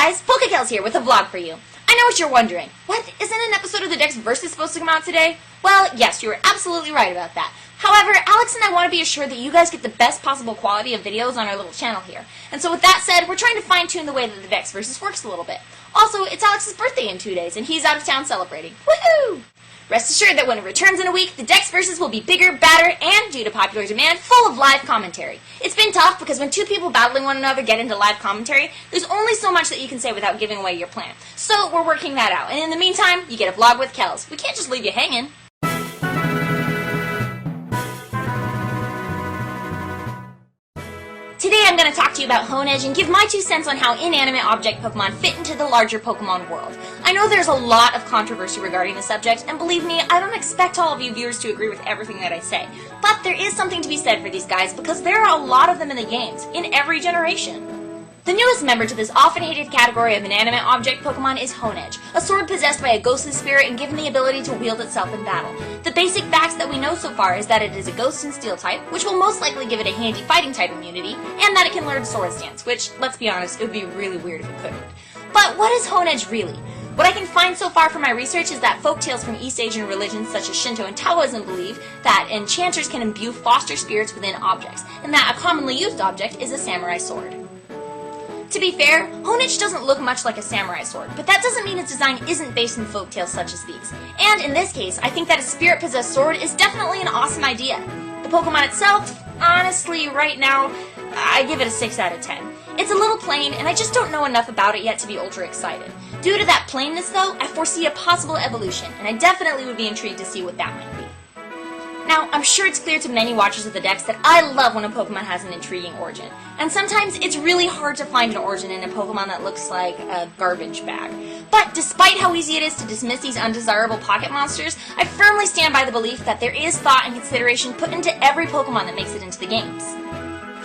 guys, PokeKellz here with a vlog for you. I know what you're wondering. What? Isn't an episode of the Dex Versus supposed to come out today? Well, yes, you were absolutely right about that. However, Alex and I want to be assured that you guys get the best possible quality of videos on our little channel here. And so with that said, we're trying to fine-tune the way that the Dex Versus works a little bit. Also, it's Alex's birthday in 2 days, and he's out of town celebrating. Woohoo! Rest assured that when it returns in a week, the Dex Versus will be bigger, badder, and, due to popular demand, full of live commentary. It's been tough because when two people battling one another get into live commentary, there's only so much that you can say without giving away your plan. So we're working that out, and in the meantime, you get a vlog with Kellz. We can't just leave you hanging. Today I'm going to talk to you about Honedge and give my 2 cents on how inanimate object Pokemon fit into the larger Pokemon world. I know there's a lot of controversy regarding the subject, and believe me, I don't expect all of you viewers to agree with everything that I say. But there is something to be said for these guys because there are a lot of them in the games, in every generation. The newest member to this often hated category of inanimate object Pokemon is Honedge, a sword possessed by a ghostly spirit and given the ability to wield itself in battle. The basic facts that we know so far is that it is a ghost and steel type, which will most likely give it a handy fighting type immunity, and that it can learn sword stance, which, let's be honest, it would be really weird if it couldn't. But what is Honedge really? What I can find so far from my research is that folktales from East Asian religions such as Shinto and Taoism believe that enchanters can imbue foster spirits within objects, and that a commonly used object is a samurai sword. To be fair, Honedge doesn't look much like a samurai sword, but that doesn't mean its design isn't based in folktales such as these. And in this case, I think that a spirit-possessed sword is definitely an awesome idea. The Pokemon itself, honestly, right now, I give it a 6 out of 10. It's a little plain, and I just don't know enough about it yet to be ultra excited. Due to that plainness, though, I foresee a possible evolution, and I definitely would be intrigued to see what that might be. Now, I'm sure it's clear to many watchers of the Dex that I love when a Pokemon has an intriguing origin. And sometimes it's really hard to find an origin in a Pokemon that looks like a garbage bag. But despite how easy it is to dismiss these undesirable pocket monsters, I firmly stand by the belief that there is thought and consideration put into every Pokemon that makes it into the games.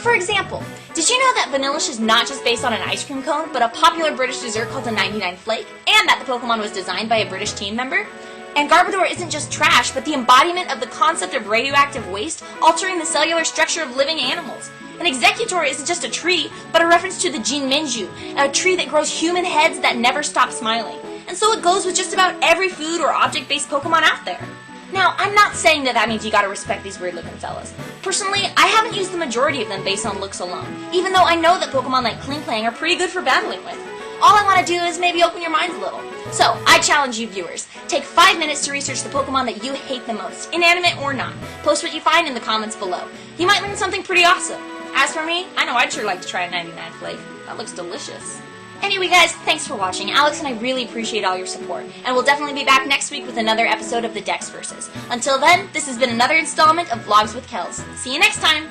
For example, did you know that Vanillish is not just based on an ice cream cone, but a popular British dessert called the 99 Flake, and that the Pokemon was designed by a British team member? And Garbodor isn't just trash, but the embodiment of the concept of radioactive waste, altering the cellular structure of living animals. And Executor isn't just a tree, but a reference to the Jinminju, a tree that grows human heads that never stop smiling. And so it goes with just about every food or object-based Pokemon out there. Now, I'm not saying that means you gotta respect these weird-looking fellas. Personally, I haven't used the majority of them based on looks alone, even though I know that Pokemon like Klinklang are pretty good for battling with. All I want to do is maybe open your minds a little. So, I challenge you viewers. Take 5 minutes to research the Pokemon that you hate the most, inanimate or not. Post what you find in the comments below. You might learn something pretty awesome. As for me, I know I'd sure like to try a 99 Flake. That looks delicious. Anyway guys, thanks for watching. Alex and I really appreciate all your support. And we'll definitely be back next week with another episode of the Dex Versus. Until then, this has been another installment of Vlogs with Kellz. See you next time!